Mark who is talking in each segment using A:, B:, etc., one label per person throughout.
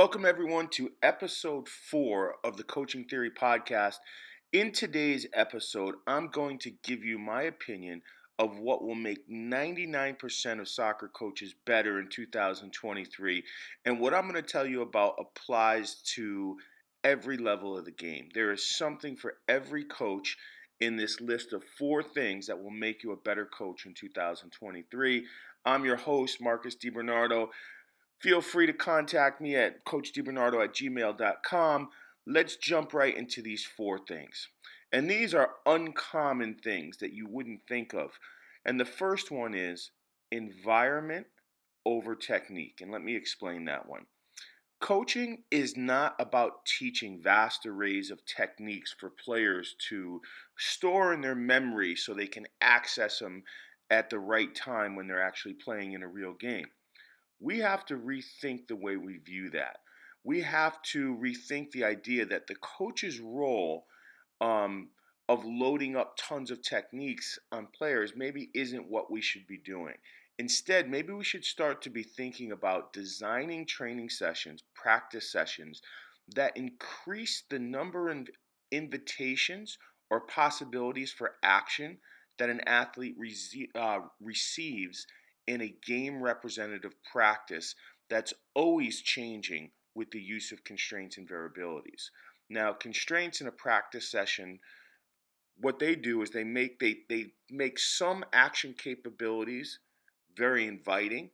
A: Welcome, everyone, to episode 4 of the Coaching Theory Podcast. In today's episode, I'm going to give you my opinion of what will make 99% of soccer coaches better in 2023. And what I'm going to tell you about applies to every level of the game. There is something for every coach in this list of 4 things that will make you a better coach in 2023. I'm your host, Marcus DiBernardo. Feel free to contact me at coachdibernardo@gmail.com. Let's jump right into these 4 things. And these are uncommon things that you wouldn't think of. And the first one is environment over technique. And let me explain that one. Coaching is not about teaching vast arrays of techniques for players to store in their memory so they can access them at the right time when they're actually playing in a real game. We have to rethink the way we view that. We have to rethink the idea that the coach's role um, of loading up tons of techniques on players maybe isn't what we should be doing. Instead, maybe we should start to be thinking about designing training sessions, practice sessions that increase the number of invitations or possibilities for action that an athlete receives in a game representative practice that's always changing with the use of constraints and variabilities. Now, constraints in a practice session, what they do is they make some action capabilities very inviting,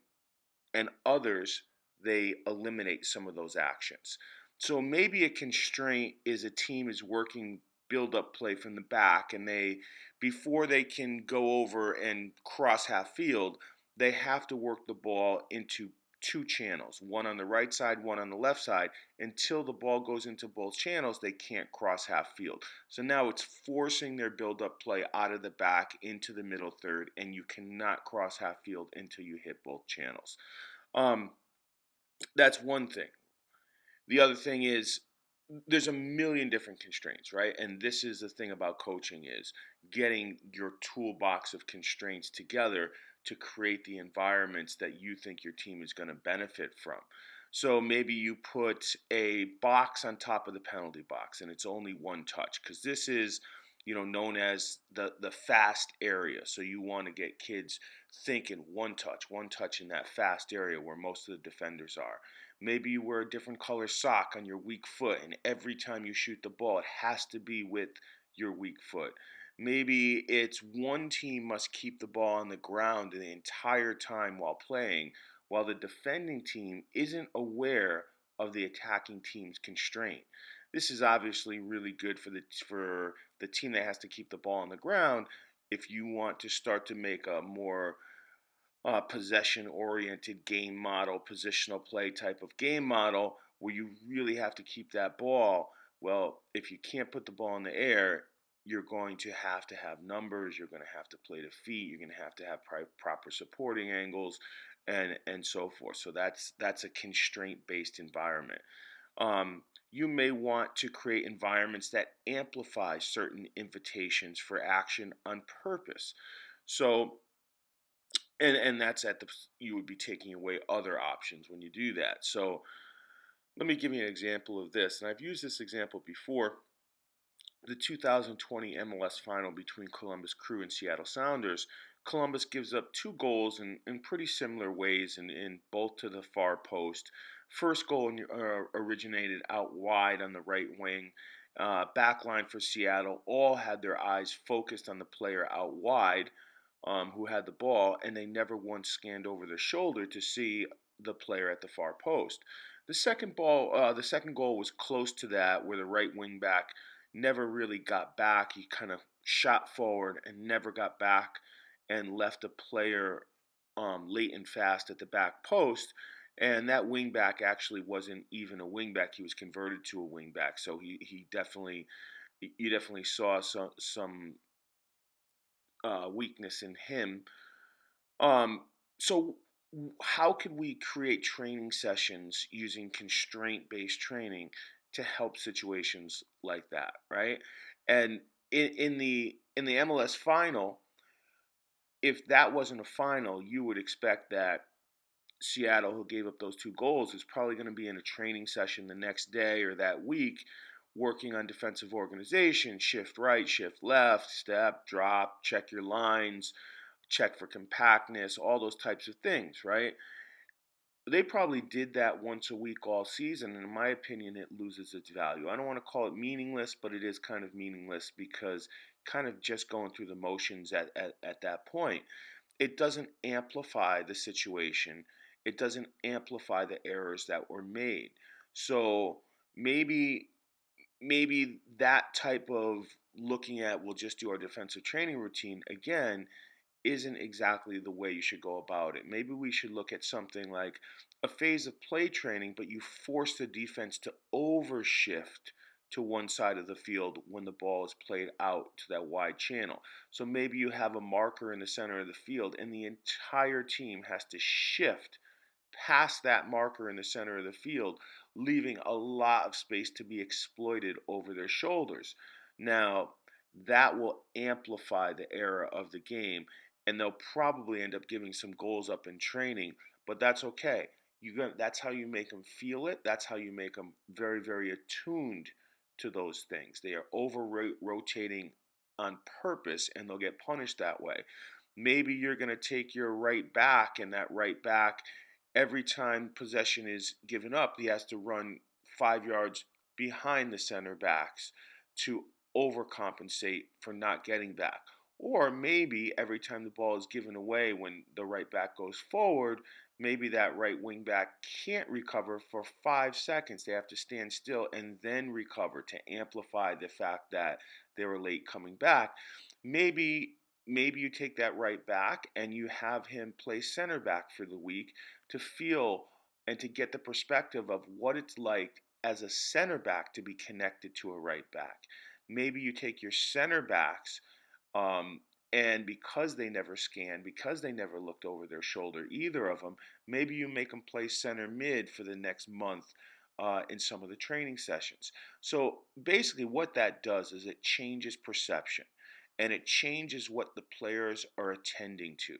A: and others they eliminate some of those actions. So maybe a constraint is a team is working build up play from the back, and they before they can go over and cross half field, they have to work the ball into two channels, one on the right side, one on the left side. Until the ball goes into both channels, they can't cross half field. So now it's forcing their build up play out of the back into the middle third, and you cannot cross half field until you hit both channels. Um, that's one thing. The other thing is there's a million different constraints, right? And this is the thing about coaching is getting your toolbox of constraints together to create the environments that you think your team is going to benefit from. So maybe you put a box on top of the penalty box and it's only one touch because this is known as the fast area. So you want to get kids thinking one touch in that fast area where most of the defenders are. Maybe you wear a different color sock on your weak foot, and every time you shoot the ball, it has to be with your weak foot. Maybe it's one team must keep the ball on the ground the entire time while playing, while the defending team isn't aware of the attacking team's constraint. This is obviously really good for the team that has to keep the ball on the ground if you want to start to make a more possession-oriented game model, positional play type of game model where you really have to keep that ball. Well, if you can't put the ball in the air, you're going to have numbers. You're going to have to play the feet. You're going to have proper supporting angles, and so forth. So that's a constraint-based environment. You may want to create environments that amplify certain invitations for action on purpose. So and that's you would be taking away other options when you do that. So let me give you an example of this, and I've used this example before. The 2020 MLS final between Columbus Crew and Seattle Sounders. Columbus gives up 2 goals in pretty similar ways, in both to the far post. First goal originated out wide on the right wing. Backline for Seattle all had their eyes focused on the player out wide, who had the ball, and they never once scanned over their shoulder to see the player at the far post. The second goal was close to that, where the right wing back never really got back. He kind of shot forward and never got back, and left a player late and fast at the back post. And that wing back actually wasn't even a wing back; he was converted to a wing back. So he definitely you definitely saw some weakness in him. So how could we create training sessions using constraint-based training to help situations like that, right? And in the MLS final, if that wasn't a final, you would expect that Seattle, who gave up those 2 goals, is probably going to be in a training session the next day or that week working on defensive organization, shift right, shift left, step, drop, check your lines, check for compactness, all those types of things, right? They probably did that once a week all season, and in my opinion, it loses its value. I don't want to call it meaningless, but it is kind of meaningless because kind of just going through the motions at that point. It doesn't amplify the situation. It doesn't amplify the errors that were made. So maybe that type of looking at we'll just do our defensive training routine again isn't exactly the way you should go about it. Maybe we should look at something like a phase of play training, but you force the defense to overshift to one side of the field when the ball is played out to that wide channel. So maybe you have a marker in the center of the field and the entire team has to shift past that marker in the center of the field, leaving a lot of space to be exploited over their shoulders. Now, that will amplify the error of the game, and they'll probably end up giving some goals up in training, but that's okay. That's how you make them feel it. That's how you make them very, very attuned to those things. They are over rotating on purpose, and they'll get punished that way. Maybe you're going to take your right back, and that right back every time possession is given up, he has to run 5 yards behind the center backs to overcompensate for not getting back. Or maybe every time the ball is given away when the right back goes forward, maybe that right wing back can't recover for 5 seconds. They have to stand still and then recover to amplify the fact that they were late coming back. Maybe you take that right back and you have him play center back for the week to feel and to get the perspective of what it's like as a center back to be connected to a right back. Maybe you take your center backs, and because they never scanned, because they never looked over their shoulder, either of them, maybe you make them play center mid for the next month in some of the training sessions. So basically, what that does is it changes perception and it changes what the players are attending to.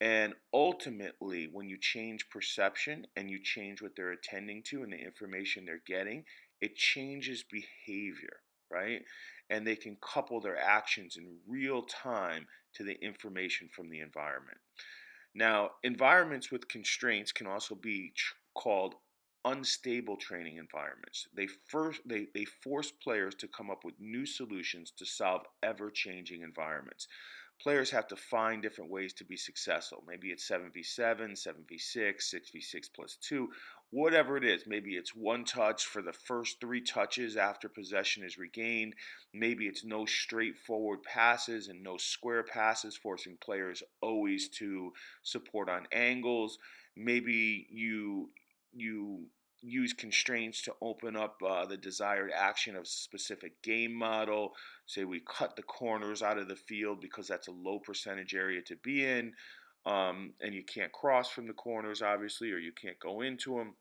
A: And ultimately, when you change perception and you change what they're attending to and the information they're getting, it changes behavior, right? And they can couple their actions in real time to the information from the environment. Now, environments with constraints can also be called unstable training environments. They force players to come up with new solutions to solve ever-changing environments. Players have to find different ways to be successful. Maybe it's 7v7, 7v6, 6v6 plus 2, whatever it is. Maybe it's one touch for the first 3 touches after possession is regained. Maybe it's no straightforward passes and no square passes, forcing players always to support on angles. Maybe you use constraints to open up the desired action of a specific game model. Say we cut the corners out of the field because that's a low percentage area to be in, and you can't cross from the corners, obviously, or you can't go into them.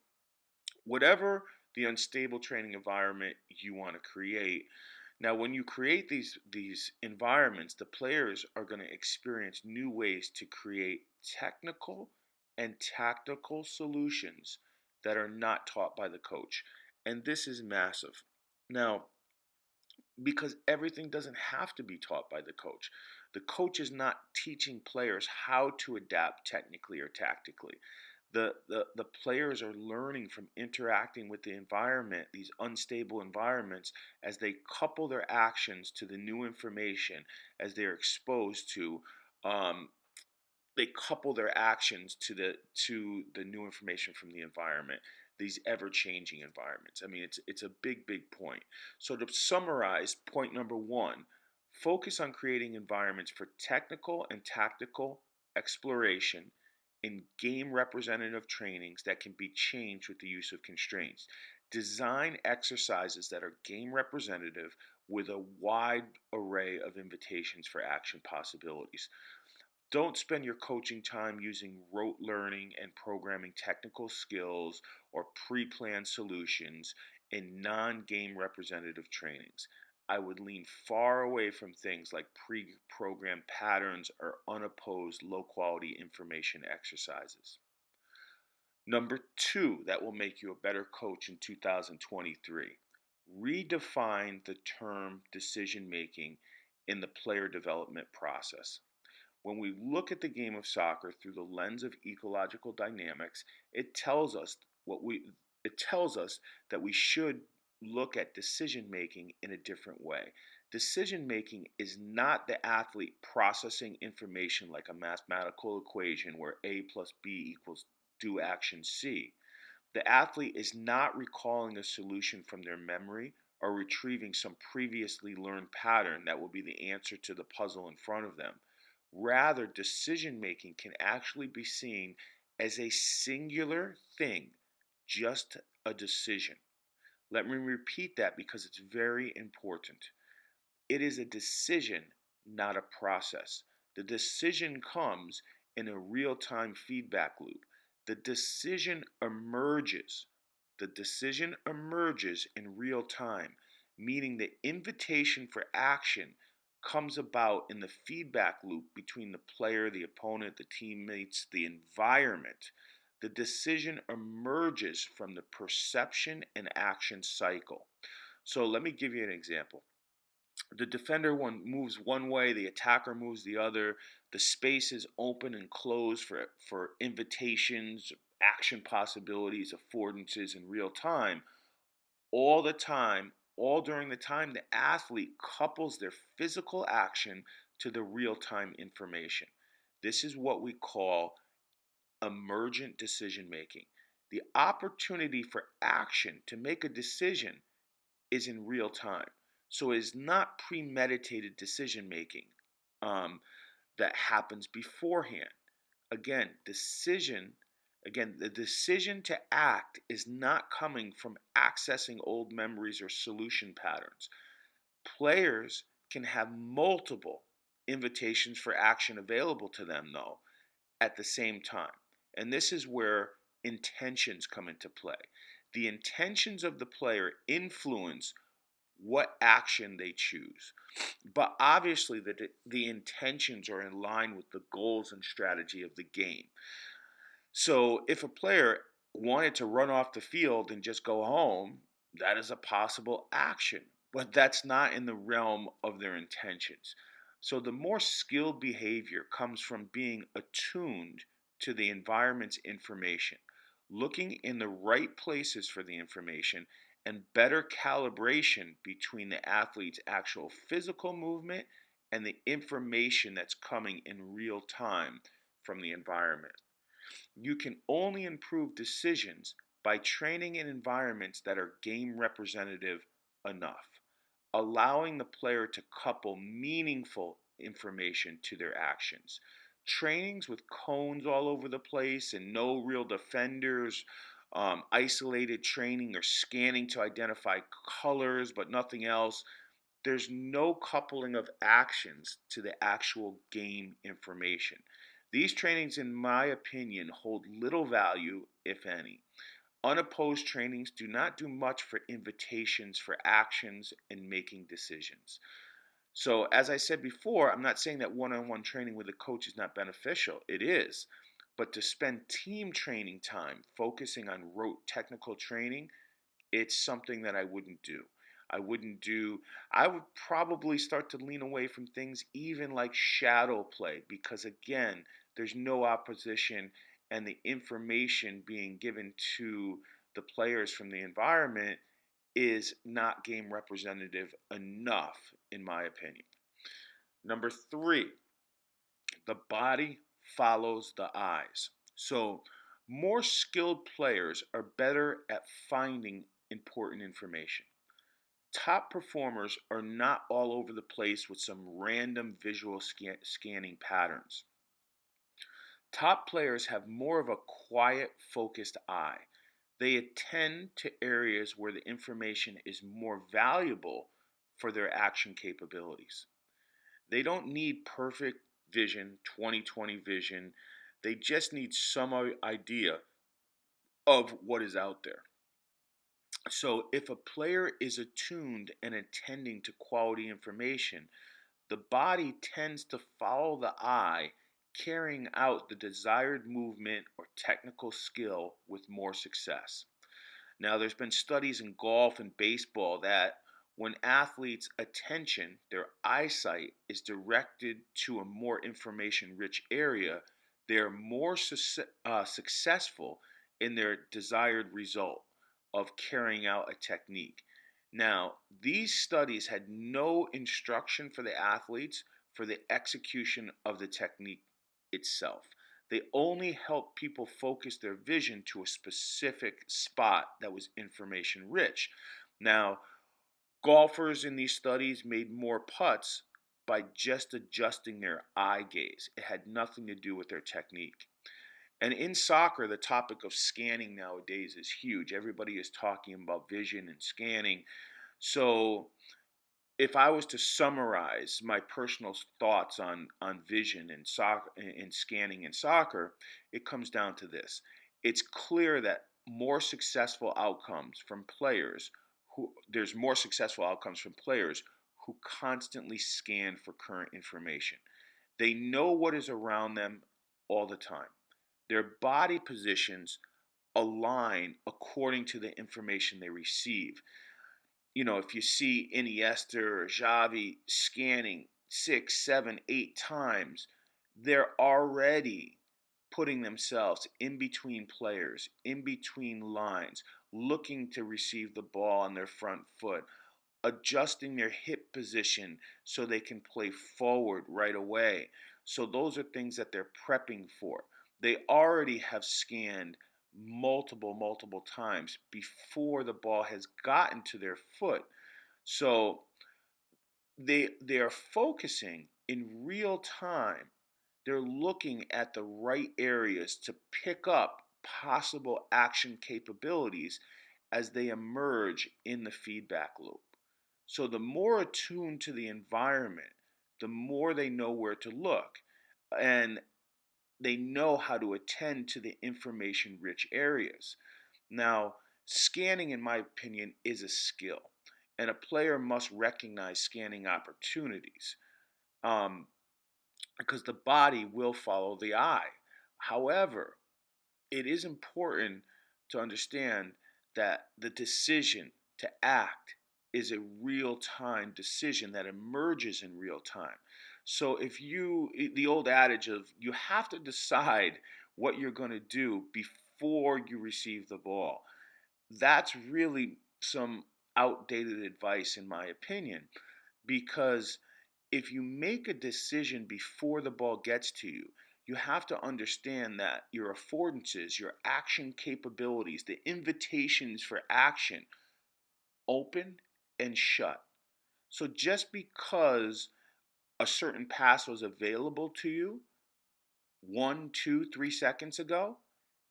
A: Whatever the unstable training environment you want to create. Now, when you create these environments, the players are going to experience new ways to create technical and tactical solutions that are not taught by the coach. And this is massive. Now, because everything doesn't have to be taught by the coach. The coach is not teaching players how to adapt technically or tactically. The players are learning from interacting with the environment, these unstable environments, as they couple their actions to the new information as they're exposed to. Um, they couple their actions to the new information from the environment, these ever-changing environments. I mean, it's a big point. So to summarize, point number 1, focus on creating environments for technical and tactical exploration in game representative trainings that can be changed with the use of constraints. Design exercises that are game representative with a wide array of invitations for action possibilities. Don't spend your coaching time using rote learning and programming technical skills or pre planned solutions in non game representative trainings. I would lean far away from things like pre programmed patterns or unopposed low quality information exercises. Number two, that will make you a better coach in 2023. Redefine the term decision making in the player development process. When we look at the game of soccer through the lens of ecological dynamics, it tells us what we it tells us that we should look at decision making in a different way. Decision making is not the athlete processing information like a mathematical equation where A plus B equals do action C. The athlete is not recalling a solution from their memory or retrieving some previously learned pattern that will be the answer to the puzzle in front of them. Rather, decision making can actually be seen as a singular thing, just a decision. Let me repeat that because it's very important. It is a decision, not a process. The decision comes in a real time feedback loop. The decision emerges. The decision emerges in real time, meaning the invitation for action comes about in the feedback loop between the player, the opponent, the teammates, the environment. The decision emerges from the perception and action cycle. So let me give you an example. The defender one moves one way, the attacker moves the other. The space is open and closed for invitations, action possibilities, affordances in real time. All the time, all during the time, the athlete couples their physical action to the real time information. This is what we call emergent decision making. The opportunity for action to make a decision is in real time. So it is not premeditated decision making um, that happens beforehand. Again, the decision to act is not coming from accessing old memories or solution patterns. Players can have multiple invitations for action available to them, though, at the same time. And this is where intentions come into play. The intentions of the player influence what action they choose. But obviously, the intentions are in line with the goals and strategy of the game. So if a player wanted to run off the field and just go home, that is a possible action. But that's not in the realm of their intentions. So the more skilled behavior comes from being attuned to the environment's information, looking in the right places for the information, and better calibration between the athlete's actual physical movement and the information that's coming in real time from the environment. You can only improve decisions by training in environments that are game representative enough, allowing the player to couple meaningful information to their actions. Trainings with cones all over the place and no real defenders, isolated training or scanning to identify colors but nothing else. There's no coupling of actions to the actual game information. These trainings, in my opinion, hold little value, if any. Unopposed trainings do not do much for invitations for actions and making decisions. So, as I said before, I'm not saying that one on one training with a coach is not beneficial. It is. But to spend team training time focusing on rote technical training, it's something that I wouldn't do. I wouldn't do, I would probably start to lean away from things even like shadow play because, again, there's no opposition and the information being given to the players from the environment is not game representative enough, in my opinion. Number three, the body follows the eyes. So, more skilled players are better at finding important information. Top performers are not all over the place with some random visual scanning patterns. Top players have more of a quiet, focused eye. They attend to areas where the information is more valuable for their action capabilities. They don't need perfect vision, 20/20 vision. They just need some idea of what is out there. So, if a player is attuned and attending to quality information, the body tends to follow the eye, carrying out the desired movement or technical skill with more success. Now, there's been studies in golf and baseball that when athletes' attention, their eyesight, is directed to a more information rich area, they're more successful in their desired result of carrying out a technique. Now, these studies had no instruction for the athletes for the execution of the technique itself. They only helped people focus their vision to a specific spot that was information rich. Now, golfers in these studies made more putts by just adjusting their eye gaze. It had nothing to do with their technique. And in soccer, the topic of scanning nowadays is huge. Everybody is talking about vision and scanning. So, if I was to summarize my personal thoughts on vision and soccer and scanning in soccer, it comes down to this. It's clear that more successful outcomes from players who there's more successful outcomes from players who constantly scan for current information. They know what is around them all the time. Their body positions align according to the information they receive. If you see Iniesta or Xavi scanning 6, 7, 8 times, they're already putting themselves in between players, in between lines, looking to receive the ball on their front foot, adjusting their hip position so they can play forward right away. So those are things that they're prepping for. They already have scanned multiple times before the ball has gotten to their foot. So they are focusing in real time. They're looking at the right areas to pick up possible action capabilities as they emerge in the feedback loop. So the more attuned to the environment, the more they know where to look. And they know how to attend to the information rich areas. Now, scanning, in my opinion, is a skill, and a player must recognize scanning opportunities um, because the body will follow the eye. However, it is important to understand that the decision to act is a real time decision that emerges in real time. So the old adage of you have to decide what you're going to do before you receive the ball, that's really some outdated advice, in my opinion, because if you make a decision before the ball gets to you, you have to understand that your affordances, your action capabilities, the invitations for action open and shut. So just because a certain pass was available to you 1, 2, 3 seconds ago,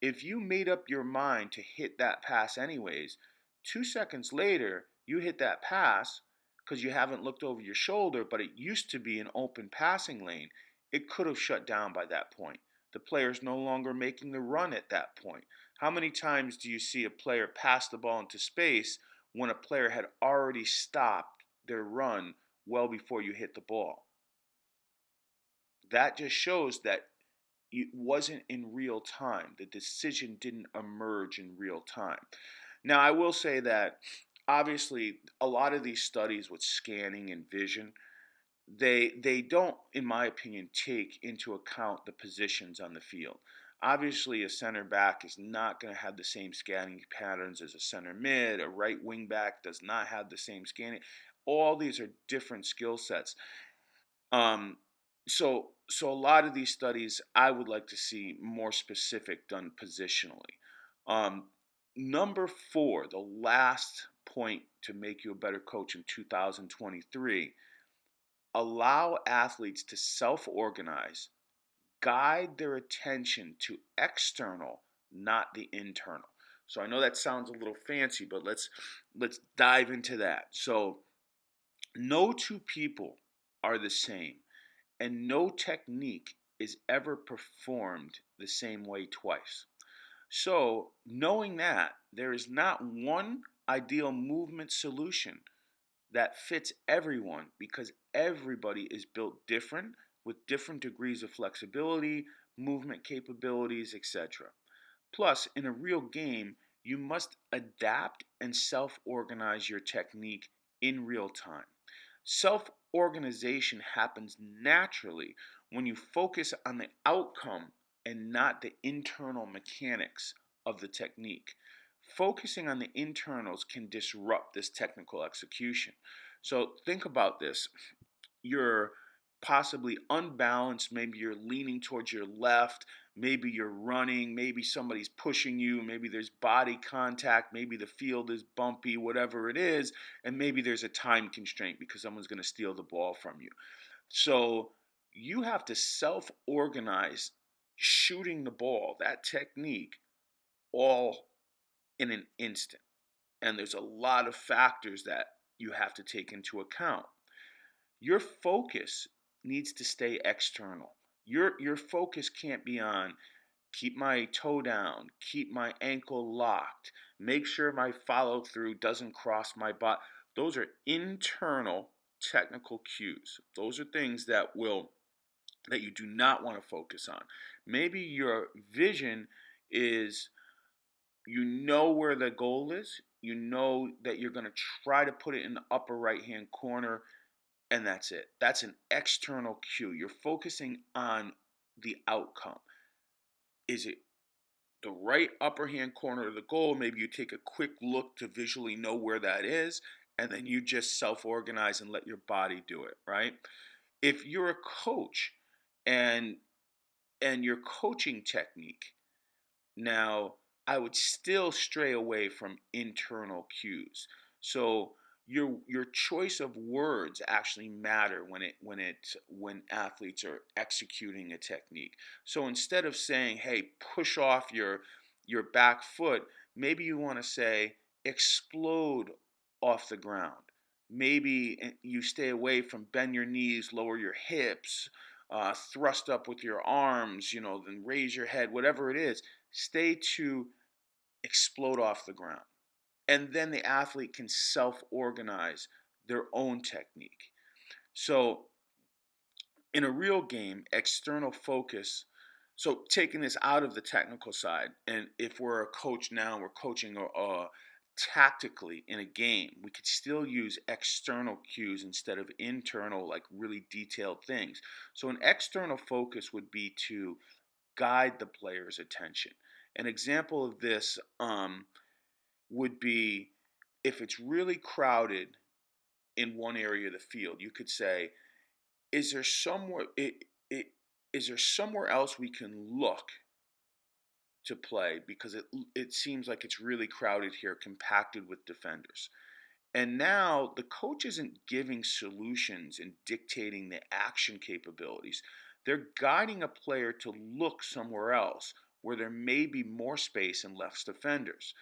A: if you made up your mind to hit that pass anyways, 2 seconds later, you hit that pass because you haven't looked over your shoulder, but it used to be an open passing lane. It could have shut down by that point. The player's no longer making the run at that point. How many times do you see a player pass the ball into space when a player had already stopped their run well before you hit the ball? That just shows that it wasn't in real time. The decision didn't emerge in real time. Now, I will say that obviously a lot of these studies with scanning and vision, they don't, in my opinion, take into account the positions on the field. Obviously, a center back is not going to have the same scanning patterns as a center mid. A right wing back does not have the same scanning. All these are different skill sets. Um, so a lot of these studies I would like to see more specific done positionally. Um, Number four, the last point to make you a better coach in 2023, allow athletes to self-organize, guide their attention to external, not the internal. So I know that sounds a little fancy, but let's dive into that. So no two people are the same, and no technique is ever performed the same way twice. So, knowing that there is not one ideal movement solution that fits everyone because everybody is built different with different degrees of flexibility, movement capabilities, etc. Plus, in a real game, you must adapt and self organize your technique in real time. Self organization happens naturally when you focus on the outcome and not the internal mechanics of the technique. Focusing on the internals can disrupt this technical execution. So, think about this. You're possibly unbalanced. Maybe you're leaning towards your left. Maybe you're running. Maybe somebody's pushing you. Maybe there's body contact. Maybe the field is bumpy, whatever it is. And maybe there's a time constraint because someone's going to steal the ball from you. So you have to self organize shooting the ball, that technique, all in an instant. And there's a lot of factors that you have to take into account. Your focus needs to stay external. Your focus can't be on keep my toe down, keep my ankle locked, make sure my follow through doesn't cross my butt. Those are internal technical cues. Those are things that you do not want to focus on. Maybe your vision is you know where the goal is, you know that you're going to try to put it in the upper right hand corner, and that's it. That's an external cue. You're focusing on the outcome. Is it the right upper hand corner of the goal? Maybe you take a quick look to visually know where that is, and then you just self organize and let your body do it, right? If you're a coach and your coaching technique, now I would still stray away from internal cues. So your choice of words actually matter when athletes are executing a technique. So instead of saying, "Hey, push off your back foot," maybe you want to say, "Explode off the ground." Maybe you stay away from bend your knees, lower your hips, thrust up with your arms, then raise your head, whatever it is. Stay to explode off the ground. And then the athlete can self organize their own technique. So, in a real game, external focus. So, taking this out of the technical side, and if we're a coach now, we're coaching tactically in a game, we could still use external cues instead of internal, like really detailed things. So, an external focus would be to guide the player's attention. An example of this would be if it's really crowded in one area of the field, you could say, "Is there is there somewhere else we can look to play because it seems like it's really crowded here, compacted with defenders." And now the coach isn't giving solutions and dictating the action capabilities. They're guiding a player to look somewhere else where there may be more space and less defenders.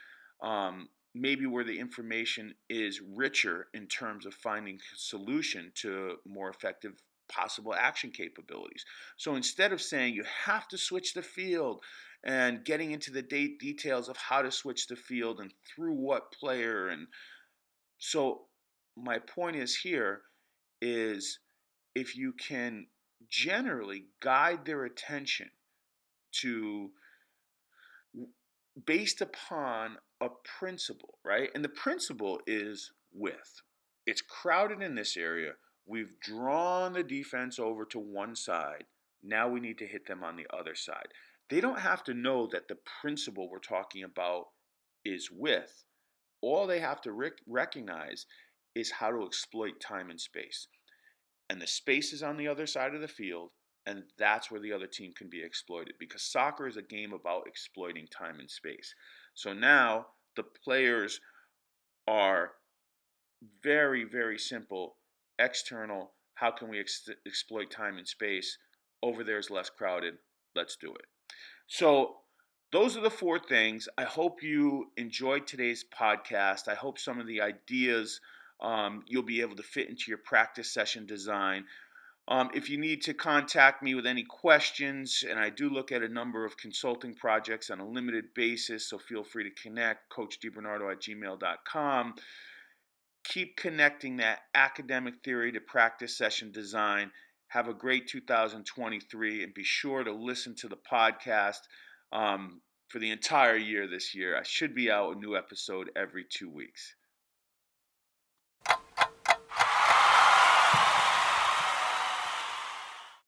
A: Maybe where the information is richer in terms of finding a solution to more effective possible action capabilities. So instead of saying you have to switch the field and getting into the details of how to switch the field and through what player, and so my point is here is if you can generally guide their attention to based upon a principle, right? And the principle is width. It's crowded in this area. We've drawn the defense over to one side. Now we need to hit them on the other side. They don't have to know that the principle we're talking about is width. All they have to recognize is how to exploit time and space. And the space is on the other side of the field, and that's where the other team can be exploited because soccer is a game about exploiting time and space. So now the players are very, very simple, external. How can we exploit time and space? Over there is less crowded. Let's do it. So those are the four things. I hope you enjoyed today's podcast. I hope some of the ideas you'll be able to fit into your practice session design. If you need to contact me with any questions, and I do look at a number of consulting projects on a limited basis, so feel free to connect, coachdibernardo@gmail.com. Keep connecting that academic theory to practice session design. Have a great 2023, and be sure to listen to the podcast. for the entire year this year. I should be out a new episode every 2 weeks.